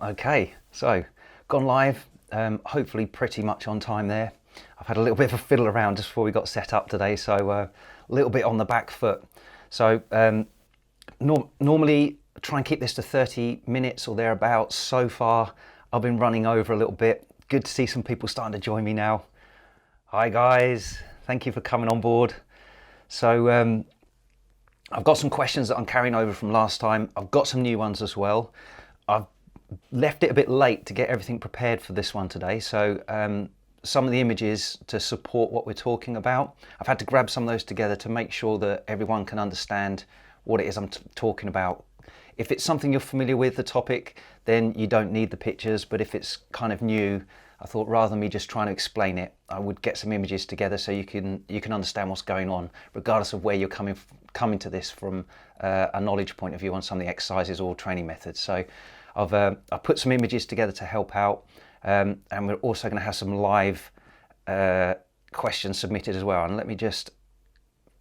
Okay, so gone live, hopefully pretty much on time there. I've had a little bit of a fiddle around just before we got set up today, so a little bit on the back foot. So normally try and keep this to 30 minutes or thereabouts. So far I've been running over a little bit. Good to see some people starting to join me now. Hi guys, thank you for coming on board. So I've got some questions that I'm carrying over from last time. I've got some new ones as well. I've left it a bit late to get everything prepared for this one today, so some of the images to support what we're talking about, I've had to grab some of those together to make sure that everyone can understand what it is I'm talking about. If it's something you're familiar with, the topic, then you don't need the pictures, but if it's kind of new, I thought rather than me just trying to explain it, I would get some images together so you can understand what's going on, regardless of where you're coming to this from a knowledge point of view on some of the exercises or training methods. So I've put some images together to help out, and we're also going to have some live questions submitted as well. And let me just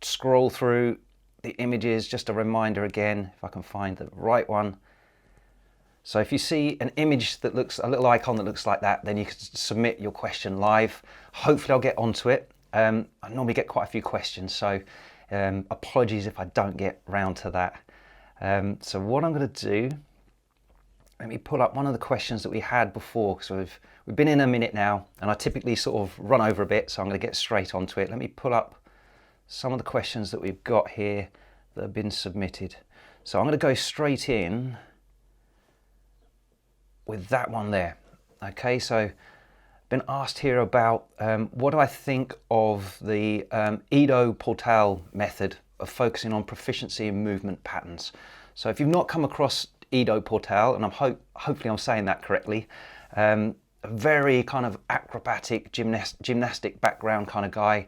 scroll through the images, just a reminder again, if I can find the right one. So if you see an image that looks, a little icon that looks like that, then you can submit your question live. Hopefully I'll get onto it. I normally get quite a few questions, so apologies if I don't get round to that. So what I'm going to do, let me pull up one of the questions that we had before, because we've been in a minute now, and I typically sort of run over a bit, so I'm going to get straight onto it. Let me pull up some of the questions that we've got here that have been submitted. So I'm going to go straight in with that one there. Okay, so been asked here about what do I think of the Ido Portal method of focusing on proficiency and movement patterns. So if you've not come across Ido Portal, and hopefully I'm saying that correctly, a very kind of acrobatic gymnastic background kind of guy.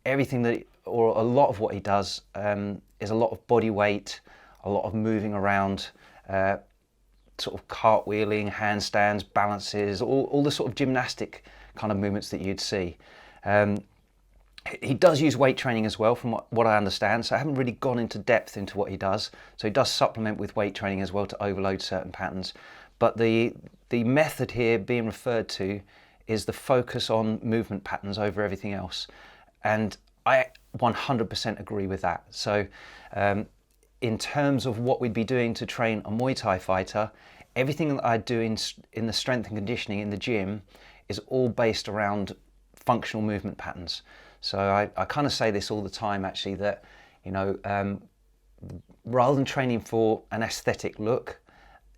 Everything that, or a lot of what he does, is a lot of body weight, a lot of moving around, sort of cartwheeling, handstands, balances, all the sort of gymnastic kind of movements that you'd see. He does use weight training as well, from what I understand, so I haven't really gone into depth into what he does. So he does supplement with weight training as well to overload certain patterns. But the method here being referred to is the focus on movement patterns over everything else. And I 100% agree with that. So in terms of what we'd be doing to train a Muay Thai fighter, everything that I do in the strength and conditioning in the gym is all based around functional movement patterns. So I kind of say this all the time actually, that, you know, rather than training for an aesthetic look,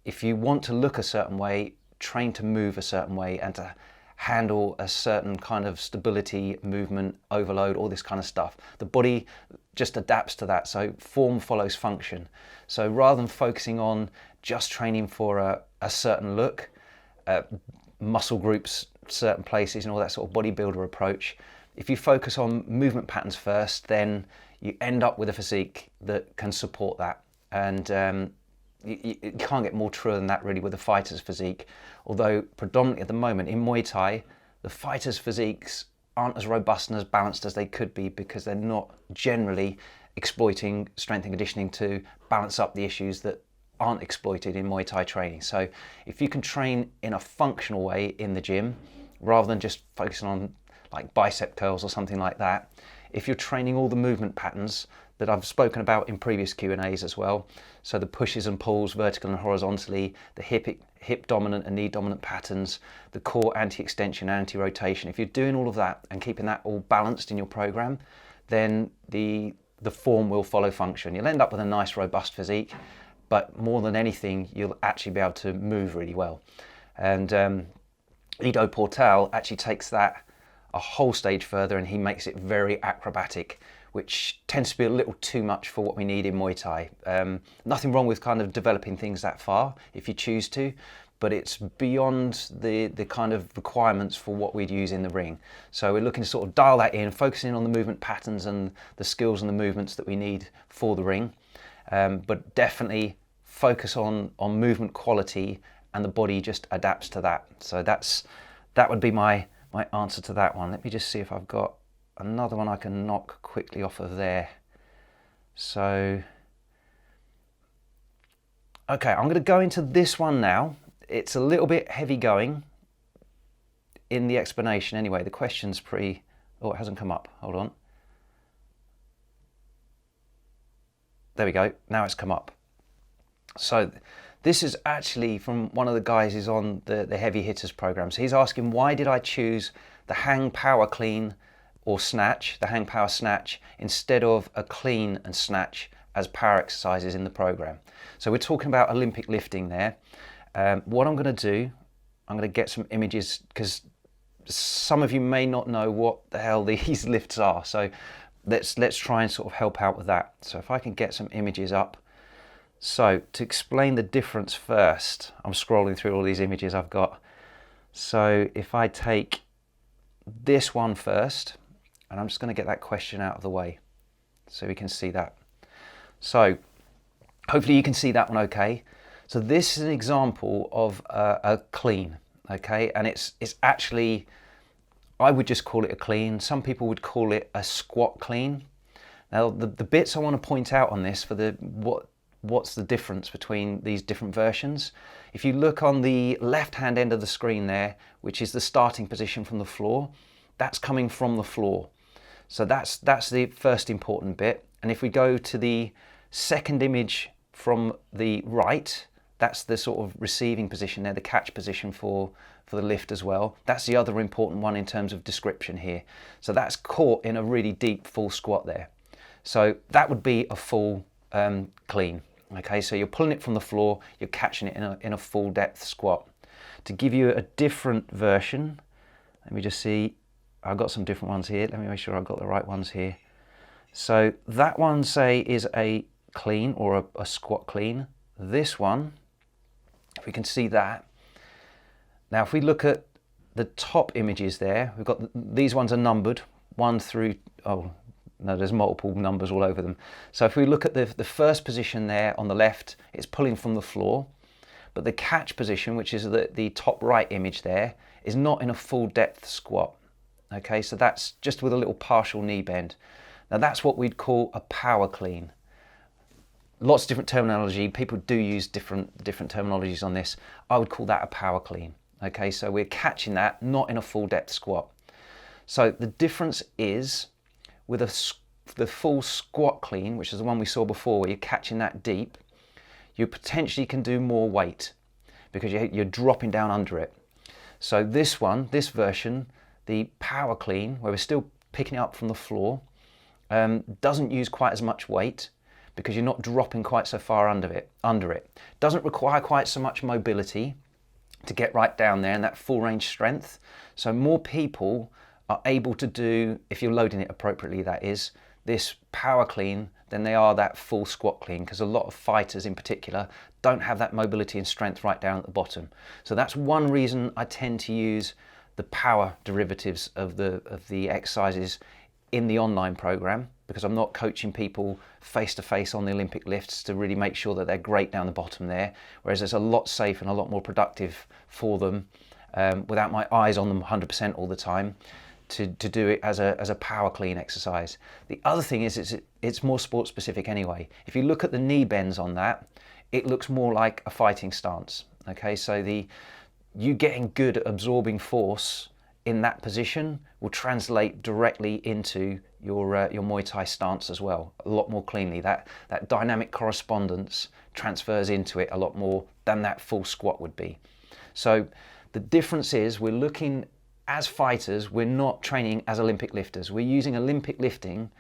if you want to look a certain way, train to move a certain way and to handle a certain kind of stability, movement, overload, all this kind of stuff. The body just adapts to that, so form follows function. So rather than focusing on just training for a certain look, muscle groups, certain places and all that sort of bodybuilder approach, if you focus on movement patterns first, then you end up with a physique that can support that. And you can't get more true than that really with a fighter's physique. Although predominantly at the moment in Muay Thai, the fighters' physiques aren't as robust and as balanced as they could be, because they're not generally exploiting strength and conditioning to balance up the issues that aren't exploited in Muay Thai training. So if you can train in a functional way in the gym, rather than just focusing on like bicep curls or something like that, if you're training all the movement patterns that I've spoken about in previous Q&As as well, so the pushes and pulls vertical and horizontally, the hip dominant and knee dominant patterns, the core anti-extension, anti-rotation, if you're doing all of that and keeping that all balanced in your program, then the form will follow function. You'll end up with a nice robust physique, but more than anything, you'll actually be able to move really well. And Ido Portal actually takes that a whole stage further, and he makes it very acrobatic, which tends to be a little too much for what we need in Muay Thai. Nothing wrong with kind of developing things that far if you choose to, but it's beyond the kind of requirements for what we'd use in the ring. So we're looking to sort of dial that in, focusing on the movement patterns and the skills and the movements that we need for the ring, but definitely focus on movement quality, and the body just adapts to that. So that would be my answer to that one. Let me just see if I've got another one I can knock quickly off of there. So, okay, I'm going to go into this one now. it's a little bit heavy going in the explanation anyway. The question's pretty, oh, it hasn't come up, hold on. There we go, now it's come up. So this is actually from one of the guys who's on the Heavy Hitters program. So he's asking, why did I choose the hang power clean or snatch, the hang power snatch, instead of a clean and snatch as power exercises in the program? So we're talking about Olympic lifting there. What I'm going to do, I'm going to get some images, because some of you may not know what the hell these lifts are. So let's try and sort of help out with that. So if I can get some images up. So to explain the difference first, I'm scrolling through all these images I've got. So if I take this one first, and I'm just going to get that question out of the way so we can see that. So hopefully you can see that one okay. So this is an example of a clean, okay, and it's actually, I would just call it a clean. Some people would call it a squat clean. Now the bits I want to point out on this for what's the difference between these different versions. If you look on the left hand end of the screen there, which is the starting position from the floor, that's coming from the floor. So that's the first important bit. And if we go to the second image from the right, that's the sort of receiving position there, the catch position for the lift as well. That's the other important one in terms of description here. So that's caught in a really deep full squat there. So that would be a full clean. Okay, so you're pulling it from the floor, you're catching it in a full depth squat. To give you a different version, let me just see, I've got some different ones here. Let me make sure I've got the right ones here. So that one, say, is a clean or a squat clean. This one, if we can see that. Now, if we look at the top images there, we've got, these ones are numbered, 1 through, oh, no, there's multiple numbers all over them. So if we look at the first position there on the left, it's pulling from the floor. But the catch position, which is the top right image there, is not in a full depth squat. Okay, so that's just with a little partial knee bend. Now that's what we'd call a power clean. Lots of different terminology. People do use different terminologies on this. I would call that a power clean. Okay, so we're catching that, not in a full depth squat. So the difference is, with the full squat clean, which is the one we saw before, where you're catching that deep, you potentially can do more weight because you're dropping down under it. So this one, this version, the power clean, where we're still picking it up from the floor, doesn't use quite as much weight because you're not dropping quite so far under it. Doesn't require quite so much mobility to get right down there and that full range strength. So more people are able to do, if you're loading it appropriately, that is, this power clean, than they are that full squat clean, because a lot of fighters in particular don't have that mobility and strength right down at the bottom. So that's one reason I tend to use the power derivatives of the exercises in the online program, because I'm not coaching people face to face on the Olympic lifts to really make sure that they're great down the bottom there, whereas it's a lot safer and a lot more productive for them without my eyes on them 100% all the time, to do it as a power clean exercise. The other thing is it's more sport specific anyway. If you look at the knee bends on that, it looks more like a fighting stance. Okay, so you getting good at absorbing force in that position will translate directly into your Muay Thai stance as well, a lot more cleanly. That dynamic correspondence transfers into it a lot more than that full squat would be. So the difference is, we're looking, as fighters, we're not training as Olympic lifters. We're using Olympic lifting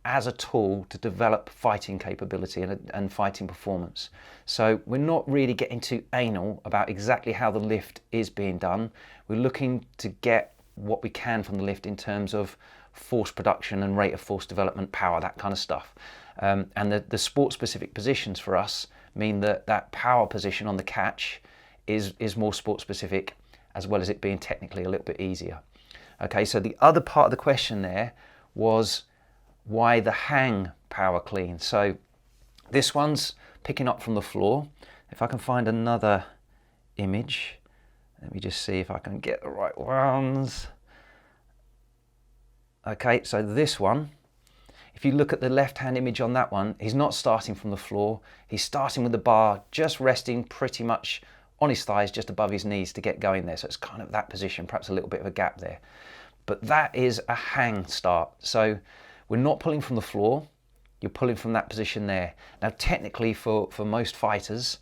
as a tool to develop fighting capability and fighting performance. So we're not really getting too anal about exactly how the lift is being done. We're looking to get what we can from the lift in terms of force production and rate of force development, power, that kind of stuff. And the sport-specific positions for us mean that power position on the catch is more sport-specific, as well as it being technically a little bit easier. Okay, so the other part of the question there was, why the hang power clean? So this one's picking up from the floor. If I can find another image, let me just see if I can get the right ones. Okay, so this one, if you look at the left-hand image on that one, he's not starting from the floor. He's starting with the bar just resting pretty much on his thighs just above his knees to get going there. So it's kind of that position, perhaps a little bit of a gap there. But that is a hang start. So we're not pulling from the floor, you're pulling from that position there. Now technically for most fighters,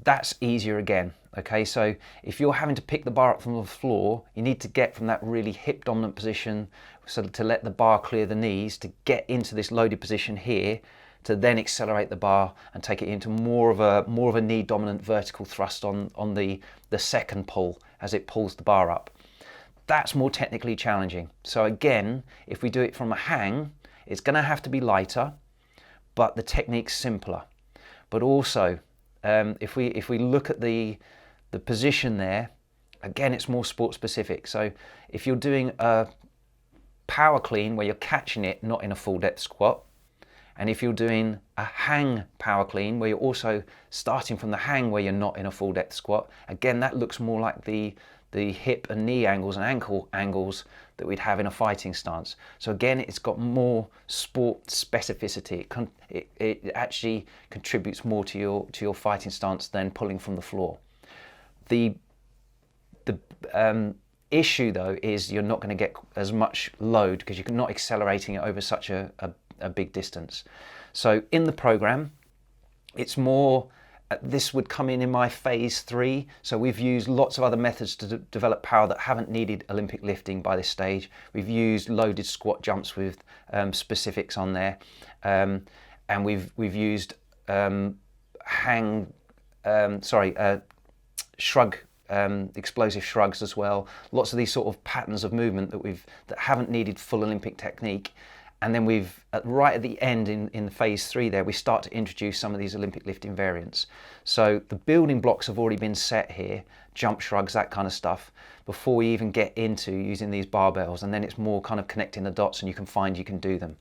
that's easier again. Okay, so if you're having to pick the bar up from the floor, you need to get from that really hip dominant position, so to let the bar clear the knees, to get into this loaded position here, to then accelerate the bar and take it into more of a knee dominant vertical thrust on the second pull as it pulls the bar up. That's more technically challenging. So again, if we do it from a hang, it's going to have to be lighter, but the technique's simpler. But also, if we look at the position there, again, it's more sport specific. So if you're doing a power clean where you're catching it, not in a full depth squat, and if you're doing a hang power clean where you're also starting from the hang where you're not in a full depth squat, again, that looks more like the hip and knee angles and ankle angles that we'd have in a fighting stance. So again, it's got more sport specificity. It actually contributes more to your fighting stance than pulling from the floor. The issue though is you're not going to get as much load because you're not accelerating it over such a big distance. So in the program, it's more, this would come in my phase 3. So we've used lots of other methods to develop power that haven't needed Olympic lifting by this stage. We've used loaded squat jumps with specifics on there, and we've used shrug, explosive shrugs as well. Lots of these sort of patterns of movement that haven't needed full Olympic technique. And then we've, right at the end in phase 3 there, we start to introduce some of these Olympic lifting variants. So the building blocks have already been set here, jump shrugs, that kind of stuff, before we even get into using these barbells. And then it's more kind of connecting the dots and you can find you can do them.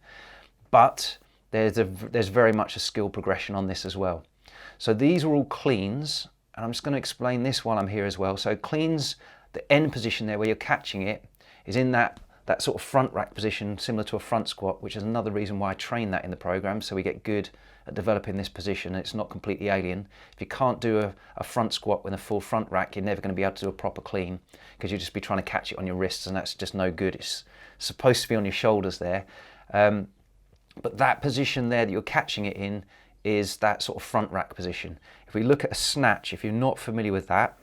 But there's very much a skill progression on this as well. So these are all cleans, and I'm just going to explain this while I'm here as well. So cleans, the end position there where you're catching it, is in that sort of front rack position, similar to a front squat, which is another reason why I train that in the program, so we get good at developing this position. It's not completely alien. If you can't do a front squat with a full front rack, you're never going to be able to do a proper clean, because you'll just be trying to catch it on your wrists, and that's just no good. It's supposed to be on your shoulders there. But that position there that you're catching it in is that sort of front rack position. If we look at a snatch, if you're not familiar with that,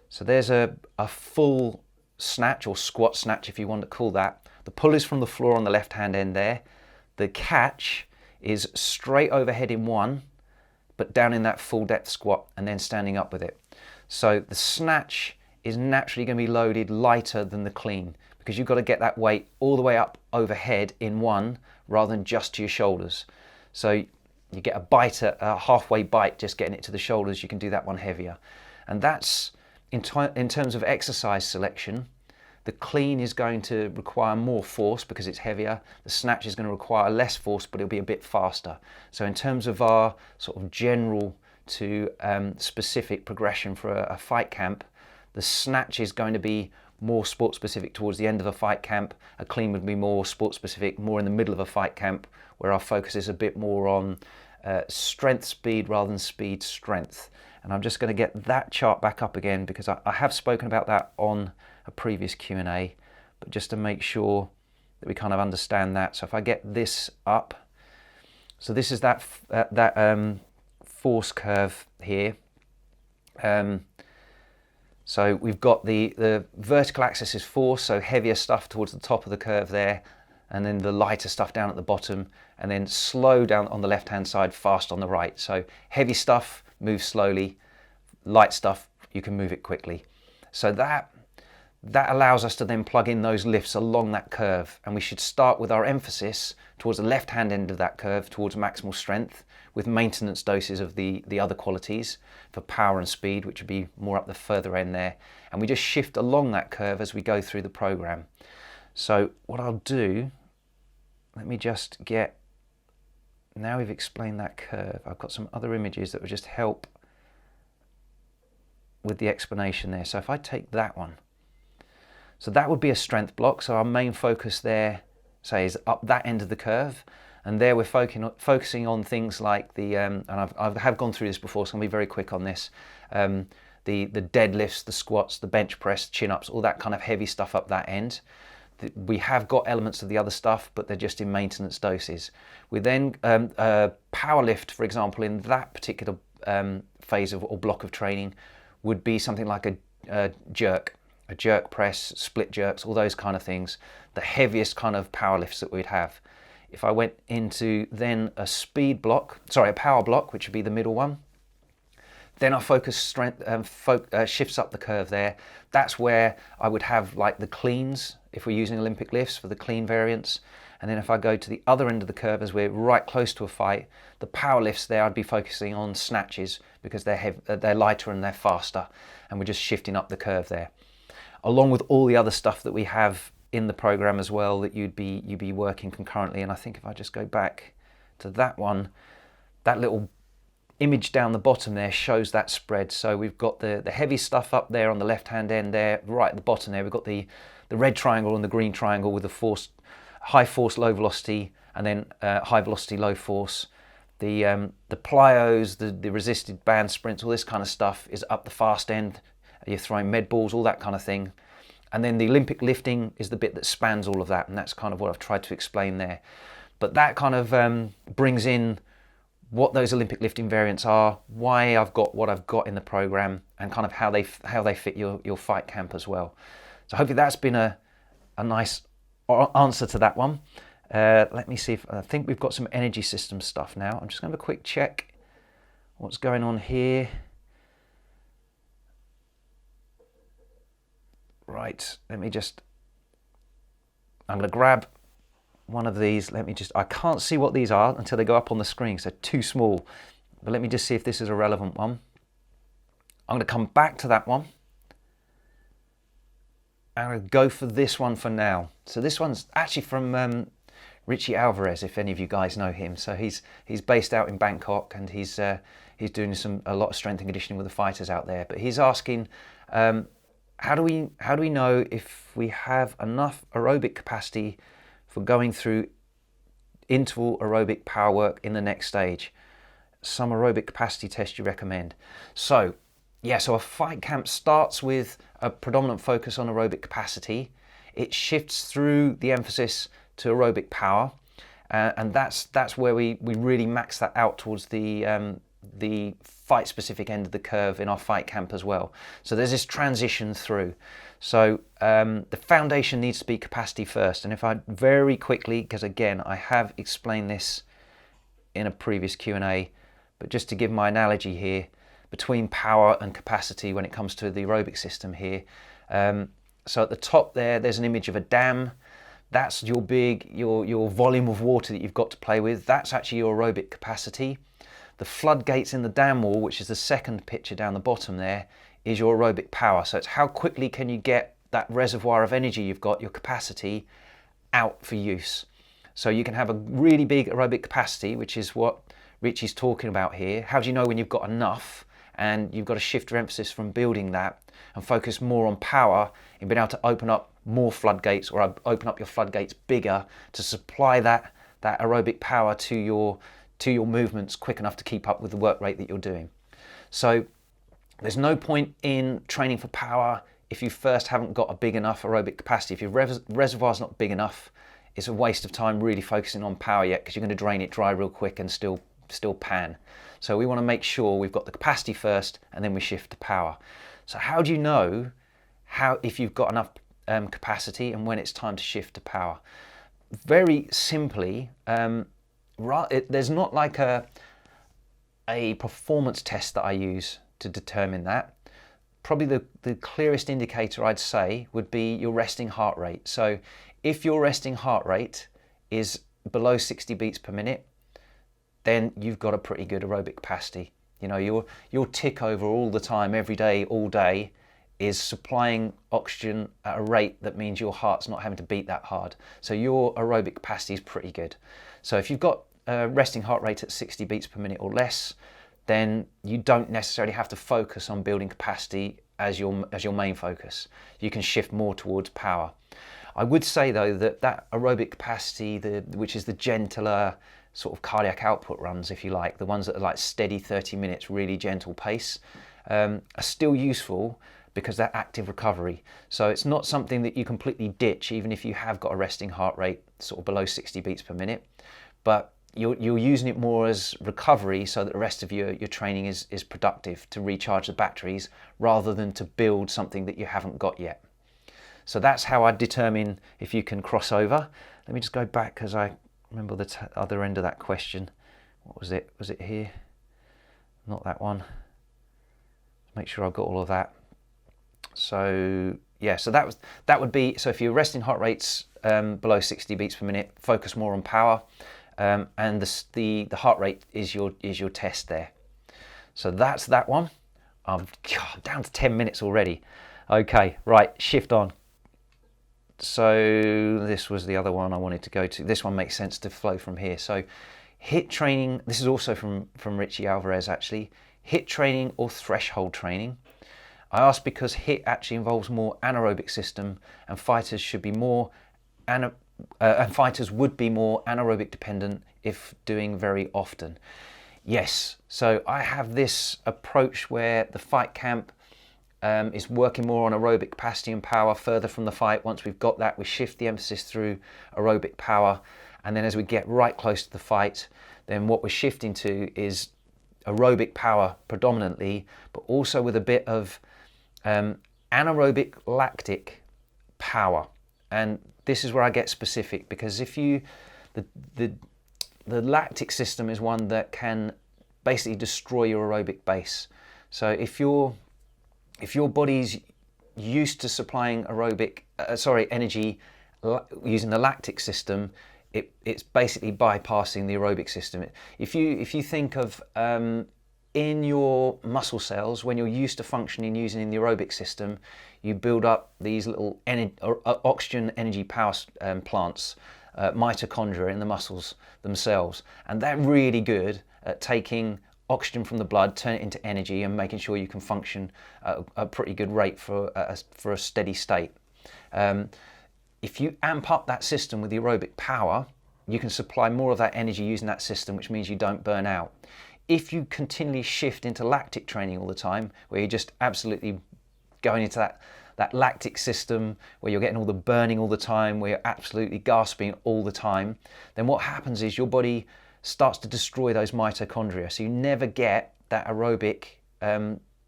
so there's a full snatch, or squat snatch if you want to call that. The pull is from the floor on the left hand end there. The catch is straight overhead in one, but down in that full depth squat and then standing up with it. So the snatch is naturally going to be loaded lighter than the clean, because you've got to get that weight all the way up overhead in one rather than just to your shoulders. So you get a halfway bite just getting it to the shoulders. You can do that one heavier. And that's in terms of exercise selection. The clean is going to require more force because it's heavier. The snatch is going to require less force, but it'll be a bit faster. So in terms of our sort of general to specific progression for a fight camp, the snatch is going to be more sport specific towards the end of a fight camp. A clean would be more sport specific, more in the middle of a fight camp, where our focus is a bit more on strength speed rather than speed strength. And I'm just going to get that chart back up again, because I have spoken about that on a previous Q&A, but just to make sure that we kind of understand that. So if I get this up, so this is that force curve here. So we've got the vertical axis is force, so heavier stuff towards the top of the curve there, and then the lighter stuff down at the bottom, and then slow down on the left hand side, fast on the right. So heavy stuff moves slowly, light stuff you can move it quickly. So that allows us to then plug in those lifts along that curve, and we should start with our emphasis towards the left hand end of that curve, towards maximal strength, with maintenance doses of the other qualities for power and speed, which would be more up the further end there. And we just shift along that curve as we go through the program. So what I'll do, let me just get, now we've explained that curve, I've got some other images that will just help with the explanation there. So if I take that one, so that would be a strength block. So our main focus there, say, is up that end of the curve. And there we're focusing on things like the, and I have gone through this before, so I'm going to be very quick on this, the deadlifts, the squats, the bench press, chin-ups, all that kind of heavy stuff up that end. We have got elements of the other stuff, but they're just in maintenance doses. We then, power lift, for example, in that particular phase of or block of training would be something like a jerk press, split jerks, all those kind of things, the heaviest kind of power lifts that we'd have. If I went into then a power block, which would be the middle one, then our focus strength shifts up the curve there. That's where I would have like the cleans, if we're using Olympic lifts for the clean variants. And then if I go to the other end of the curve, as we're right close to a fight, the power lifts there, I'd be focusing on snatches because they're lighter and they're faster. And we're just shifting up the curve there. Along with all the other stuff that we have in the program as well that you'd be working concurrently. And I think if I just go back to that one, that little image down the bottom there shows that spread. So we've got the heavy stuff up there on the left hand end there, right at the bottom there. We've got the red triangle and the green triangle with the high force, low velocity, and then high velocity, low force. The plyos, the resisted band sprints, all this kind of stuff is up the fast end. You're throwing med balls, all that kind of thing. And then the Olympic lifting is the bit that spans all of that, and that's kind of what I've tried to explain there. But that kind of brings in what those Olympic lifting variants are, why I've got what I've got in the program, and kind of how they fit your fight camp as well. So hopefully that's been a nice answer to that one. Let me see if I think we've got some energy system stuff now. I'm just going to have a quick check what's going on here. Right, I'm going to grab one of these. I can't see what these are until they go up on the screen, so they're too small. But let me just see if this is a relevant one. I'm going to come back to that one. I'm going to go for this one for now. So this one's actually from Richie Alvarez, if any of you guys know him. So he's based out in Bangkok, and he's doing a lot of strength and conditioning with the fighters out there. But he's asking, how do we know if we have enough aerobic capacity for going through interval aerobic power work in the next stage? Some aerobic capacity test you recommend? So a fight camp starts with a predominant focus on aerobic capacity. It shifts through the emphasis to aerobic power, and that's where we really max that out towards the fight specific end of the curve in our fight camp as well. So there's this transition through. So the foundation needs to be capacity first. And if I very quickly, because again I have explained this in a previous Q&A, but just to give my analogy here between power and capacity when it comes to the aerobic system here. So at the top there's an image of a dam. That's your volume of water that you've got to play with. That's actually your aerobic capacity. The floodgates in the dam wall, which is the second picture down the bottom there, is your aerobic power. So it's how quickly can you get that reservoir of energy you've got, your capacity, out for use. So you can have a really big aerobic capacity, which is what Richie's talking about here. How do you know when you've got enough? And you've got to shift your emphasis from building that and focus more on power in being able to open up more floodgates, or open up your floodgates bigger to supply that aerobic power to your movements quick enough to keep up with the work rate that you're doing. So there's no point in training for power if you first haven't got a big enough aerobic capacity. If your reservoir's not big enough, it's a waste of time really focusing on power yet, because you're going to drain it dry real quick and still pan. So we want to make sure we've got the capacity first, and then we shift to power. So how do you know if you've got enough capacity and when it's time to shift to power? Very simply, there's not like a performance test that I use to determine that. Probably the clearest indicator I'd say would be your resting heart rate. So if your resting heart rate is below 60 beats per minute, then you've got a pretty good aerobic capacity. You know, your tick over all the time, every day, all day, is supplying oxygen at a rate that means your heart's not having to beat that hard. So your aerobic capacity is pretty good. So if you've got a resting heart rate at 60 beats per minute or less, then you don't necessarily have to focus on building capacity as your main focus. You can shift more towards power. I would say though that that aerobic capacity, which is the gentler sort of cardiac output runs, if you like, the ones that are like steady 30 minutes, really gentle pace, are still useful because they're active recovery. So it's not something that you completely ditch, even if you have got a resting heart rate sort of below 60 beats per minute. But you're using it more as recovery so that the rest of your training is productive to recharge the batteries rather than to build something that you haven't got yet. So that's how I determine if you can cross over. Let me just go back because I remember the other end of that question. What was it? Was it here? Not that one. Make sure I've got all of that. So yeah, so that would be, so if your resting heart rate's below 60 beats per minute, focus more on power, and the heart rate is your test there. So that's that one. I'm down to 10 minutes already. Okay, right, shift on. So this was the other one I wanted to go to. This one makes sense to flow from here. So HIIT training, this is also from Richie Alvarez actually. HIIT training or threshold training. I asked because HIIT actually involves more anaerobic system, and fighters should be more fighters would be more anaerobic dependent if doing very often. Yes, so I have this approach where the fight camp is working more on aerobic capacity and power further from the fight. Once we've got that, we shift the emphasis through aerobic power, and then as we get right close to the fight, then what we're shifting to is aerobic power predominantly, but also with a bit of anaerobic lactic power. And this is where I get specific, because if you the lactic system is one that can basically destroy your aerobic base. So if your body's used to supplying energy using the lactic system, it's basically bypassing the aerobic system. If you think of in your muscle cells, when you're used to functioning using the aerobic system, you build up these little oxygen energy power plants, mitochondria in the muscles themselves, and they're really good at taking oxygen from the blood, turn it into energy, and making sure you can function at a pretty good rate for a steady state. If you amp up that system with the aerobic power, you can supply more of that energy using that system, which means you don't burn out. If you continually shift into lactic training all the time, where you're just absolutely going into that lactic system, where you're getting all the burning all the time, where you're absolutely gasping all the time, then what happens is your body starts to destroy those mitochondria. So you never get that aerobic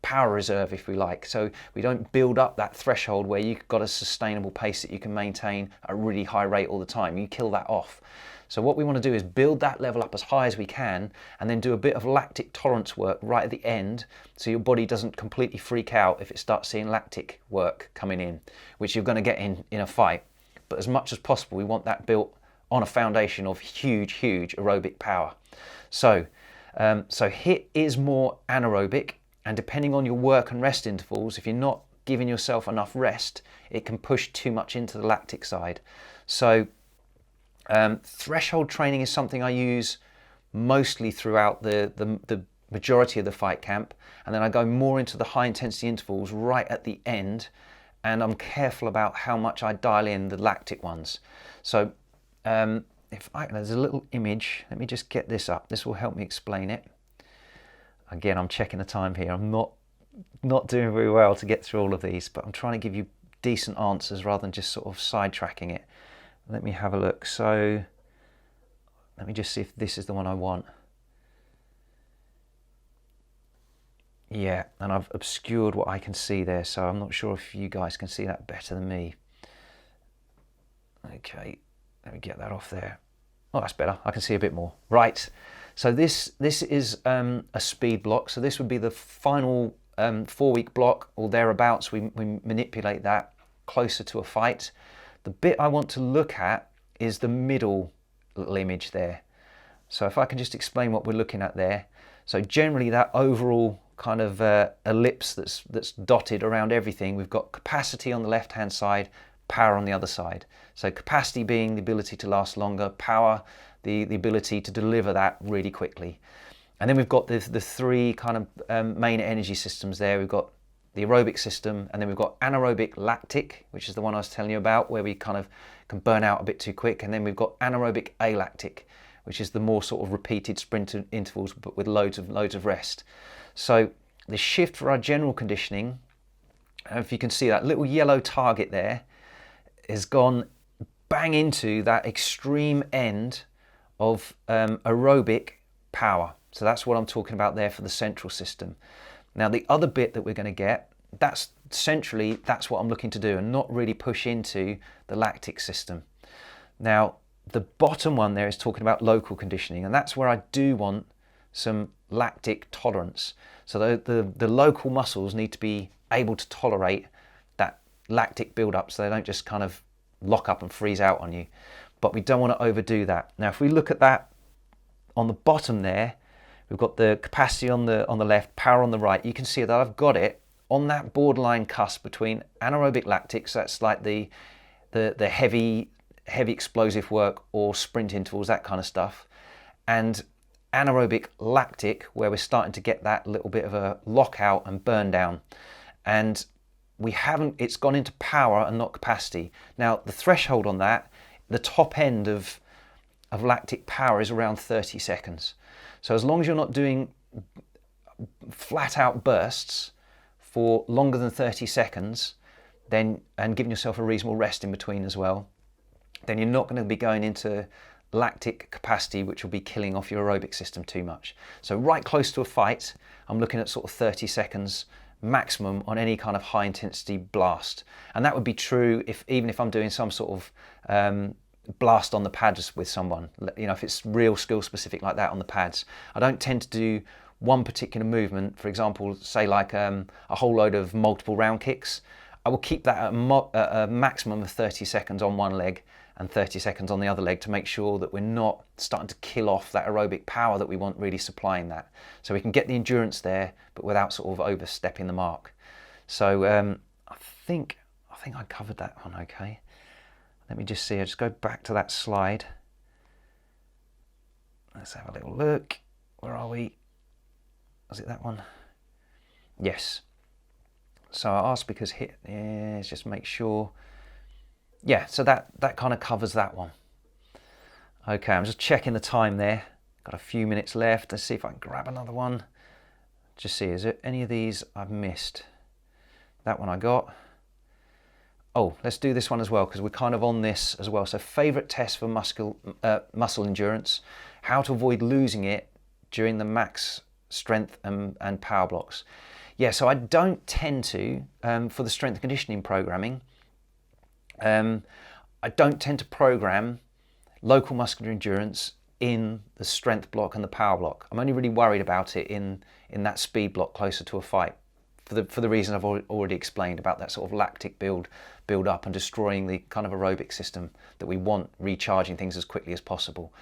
power reserve, if we like. So we don't build up that threshold where you've got a sustainable pace that you can maintain at a really high rate all the time. You kill that off. So what we want to do is build that level up as high as we can, and then do a bit of lactic tolerance work right at the end, so your body doesn't completely freak out if it starts seeing lactic work coming in, which you're going to get in a fight. But as much as possible, we want that built on a foundation of huge aerobic power. So HIIT is more anaerobic, and depending on your work and rest intervals, if you're not giving yourself enough rest, it can push too much into the lactic side. So threshold training is something I use mostly throughout the majority of the fight camp, and then I go more into the high intensity intervals right at the end, and I'm careful about how much I dial in the lactic ones. So there's a little image, let me just get this up, this will help me explain it. Again, I'm checking the time here, I'm not doing very well to get through all of these, but I'm trying to give you decent answers rather than just sort of sidetracking it. Let me have a look. So let me just see if this is the one I want. Yeah, and I've obscured what I can see there, so I'm not sure if you guys can see that better than me. Okay, let me get that off there. Oh, that's better. I can see a bit more. Right, so this is a speed block. So this would be the final 4-week block or thereabouts. We manipulate that closer to a fight. The bit I want to look at is the middle little image there. So if I can just explain what we're looking at there. So generally that overall kind of ellipse that's dotted around everything, we've got capacity on the left hand side, power on the other side. So capacity being the ability to last longer, power the ability to deliver that really quickly. And then we've got the three kind of main energy systems there. We've got the aerobic system, and then we've got anaerobic lactic, which is the one I was telling you about, where we kind of can burn out a bit too quick, and then we've got anaerobic alactic, which is the more sort of repeated sprint intervals but with loads of rest. So the shift for our general conditioning, if you can see that little yellow target there, has gone bang into that extreme end of aerobic power. So that's what I'm talking about there for the central system. Now the other bit that we're going to get, that's centrally, that's what I'm looking to do, and not really push into the lactic system. Now the bottom one there is talking about local conditioning, and that's where I do want some lactic tolerance. So the local muscles need to be able to tolerate that lactic build-up, so they don't just kind of lock up and freeze out on you. But we don't want to overdo that. Now if we look at that on the bottom there, we've got the capacity on the left, power on the right. You can see that I've got it on that borderline cusp between anaerobic lactic, so that's like the heavy explosive work or sprint intervals, that kind of stuff, and anaerobic lactic, where we're starting to get that little bit of a lockout and burn down. And it's gone into power and not capacity. Now the threshold on that, the top end of lactic power is around 30 seconds. So as long as you're not doing flat out bursts for longer than 30 seconds, then, and giving yourself a reasonable rest in between as well, then you're not going to be going into lactic capacity, which will be killing off your aerobic system too much. So right close to a fight, I'm looking at sort of 30 seconds maximum on any kind of high intensity blast. And that would be true even if I'm doing some sort of blast on the pads with someone, you know, if it's real skill specific like that on the pads. I don't tend to do one particular movement, for example, say like a whole load of multiple round kicks. I will keep that at a maximum of 30 seconds on one leg and 30 seconds on the other leg, to make sure that we're not starting to kill off that aerobic power that we want really supplying that. So we can get the endurance there, but without sort of overstepping the mark. So I think I covered that one okay. Let me just see, I'll just go back to that slide. Let's have a little look. Where are we? Was it that one? Yes. So I asked because Hiit, yeah, let's just make sure. Yeah, so that kind of covers that one. Okay, I'm just checking the time there. Got a few minutes left. Let's see if I can grab another one. Just see, is there any of these I've missed? That one I got. Oh, let's do this one as well, because we're kind of on this as well. So favourite test for muscle endurance, how to avoid losing it during the max strength and power blocks. Yeah, so I don't tend to, for the strength and conditioning programming, I don't tend to program local muscular endurance in the strength block and the power block. I'm only really worried about it in that speed block closer to a fight, for the reason I've already explained about that sort of lactic build up and destroying the kind of aerobic system that we want, recharging things as quickly as possible.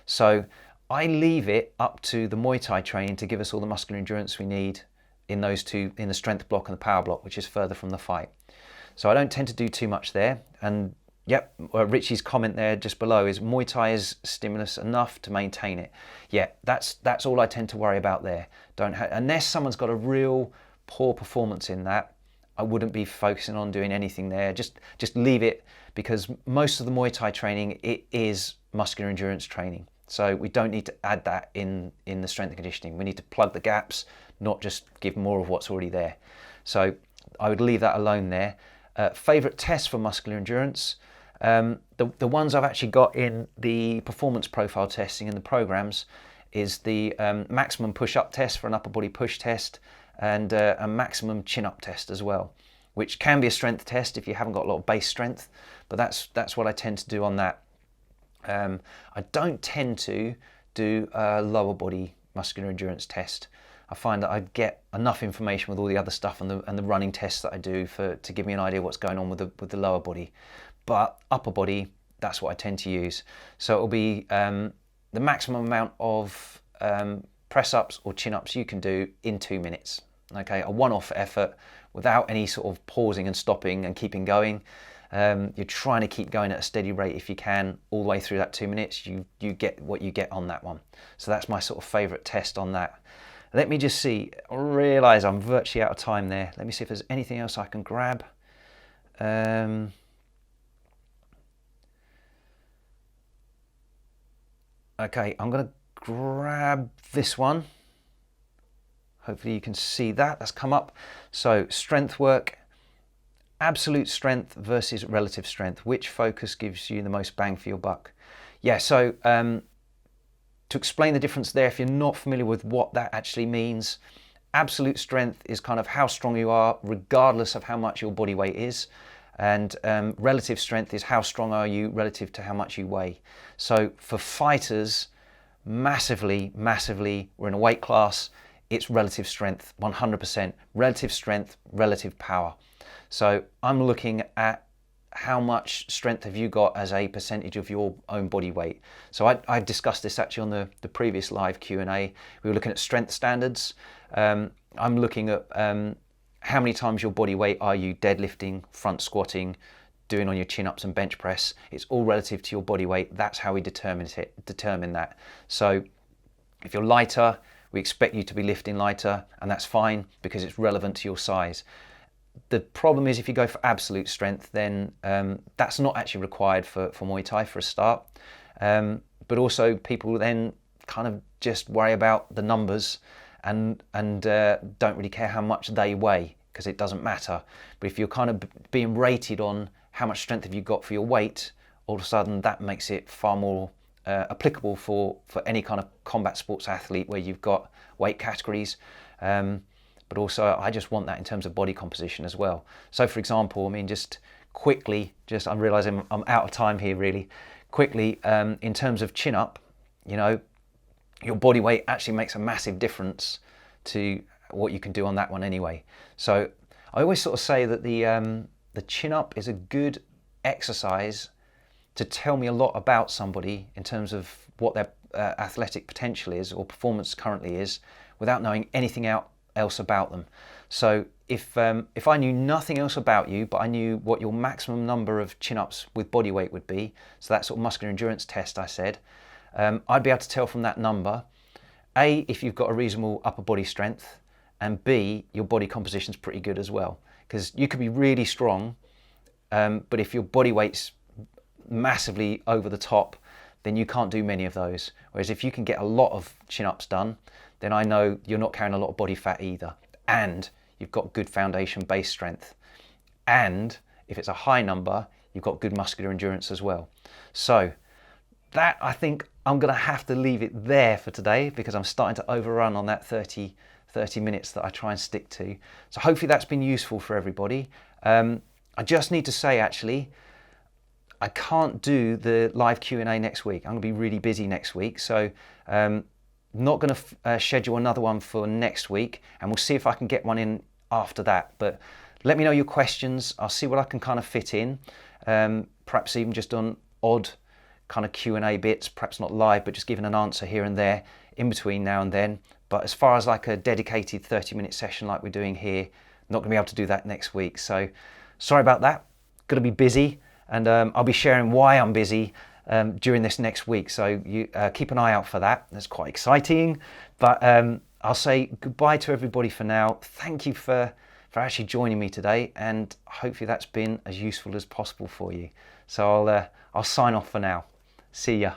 So I leave it up to the Muay Thai training to give us all the muscular endurance we need in those two, in the strength block and the power block, which is further from the fight. So I don't tend to do too much there. And yep, Richie's comment there just below is Muay Thai is stimulus enough to maintain it. Yeah, that's all I tend to worry about there. Unless someone's got a real poor performance in that, I wouldn't be focusing on doing anything there. Just leave it, because most of the Muay Thai training, it is muscular endurance training. So we don't need to add that in the strength and conditioning. We need to plug the gaps, not just give more of what's already there. So I would leave that alone there. Favourite tests for muscular endurance, the ones I've actually got in the performance profile testing in the programs is the maximum push-up test for an upper body push test, and a maximum chin-up test as well, which can be a strength test if you haven't got a lot of base strength, but that's what I tend to do on that. I don't tend to do a lower body muscular endurance test. I find that I get enough information with all the other stuff and the running tests that I do to give me an idea what's going on with the lower body. But upper body, that's what I tend to use. So it'll be the maximum amount of press-ups or chin-ups you can do in 2 minutes. Okay, a one-off effort without any sort of pausing and stopping and keeping going. You're trying to keep going at a steady rate if you can all the way through that 2 minutes. You get what you get on that one. So that's my sort of favourite test on that. Let me just see. I realise I'm virtually out of time there. Let me see if there's anything else I can grab. Okay, I'm going to grab this one. Hopefully you can see that. That's come up. So strength work, absolute strength versus relative strength. Which focus gives you the most bang for your buck? Yeah, so to explain the difference there, if you're not familiar with what that actually means, absolute strength is kind of how strong you are regardless of how much your body weight is. And relative strength is how strong are you relative to how much you weigh. So for fighters, massively, we're in a weight class, it's relative strength, 100%. Relative strength, relative power. So I'm looking at how much strength have you got as a percentage of your own body weight. So I discussed this actually on the previous live Q&A. We were looking at strength standards. I'm looking at how many times your body weight are you deadlifting, front squatting, doing on your chin-ups and bench press. It's all relative to your body weight. That's how we determine that. So if you're lighter, we expect you to be lifting lighter, and that's fine because it's relevant to your size. The problem is if you go for absolute strength, then that's not actually required for Muay Thai for a start. But also people then kind of just worry about the numbers and don't really care how much they weigh because it doesn't matter. But if you're kind of being rated on how much strength have you got for your weight, all of a sudden that makes it far more applicable for any kind of combat sports athlete where you've got weight categories. But also I just want that in terms of body composition as well. So for example, I mean, just quickly, I'm realizing I'm out of time here really. Quickly, in terms of chin up, you know, your body weight actually makes a massive difference to what you can do on that one anyway. So I always sort of say that the chin up is a good exercise to tell me a lot about somebody in terms of what their athletic potential is or performance currently is without knowing anything else about them. So if I knew nothing else about you, but I knew what your maximum number of chin-ups with body weight would be, so that sort of muscular endurance test I said, I'd be able to tell from that number, A, if you've got a reasonable upper body strength, and B, your body composition's pretty good as well. Because you could be really strong, but if your body weight's massively over the top, then you can't do many of those. Whereas if you can get a lot of chin-ups done, then I know you're not carrying a lot of body fat either. And you've got good foundation base strength. And if it's a high number, you've got good muscular endurance as well. So that, I think I'm going to have to leave it there for today because I'm starting to overrun on that 30 minutes that I try and stick to. So hopefully that's been useful for everybody. I just need to say actually, I can't do the live Q&A next week. I'm going to be really busy next week. So not going to schedule another one for next week, and we'll see if I can get one in after that. But let me know your questions. I'll see what I can kind of fit in, perhaps even just on odd kind of Q&A bits, perhaps not live, but just giving an answer here and there in between now and then. But as far as like a dedicated 30-minute session like we're doing here, not going to be able to do that next week. So sorry about that. Going to be busy, and I'll be sharing why I'm busy during this next week. So you keep an eye out for that. That's quite exciting. But I'll say goodbye to everybody for now. Thank you for actually joining me today, and hopefully that's been as useful as possible for you. So I'll sign off for now. See ya.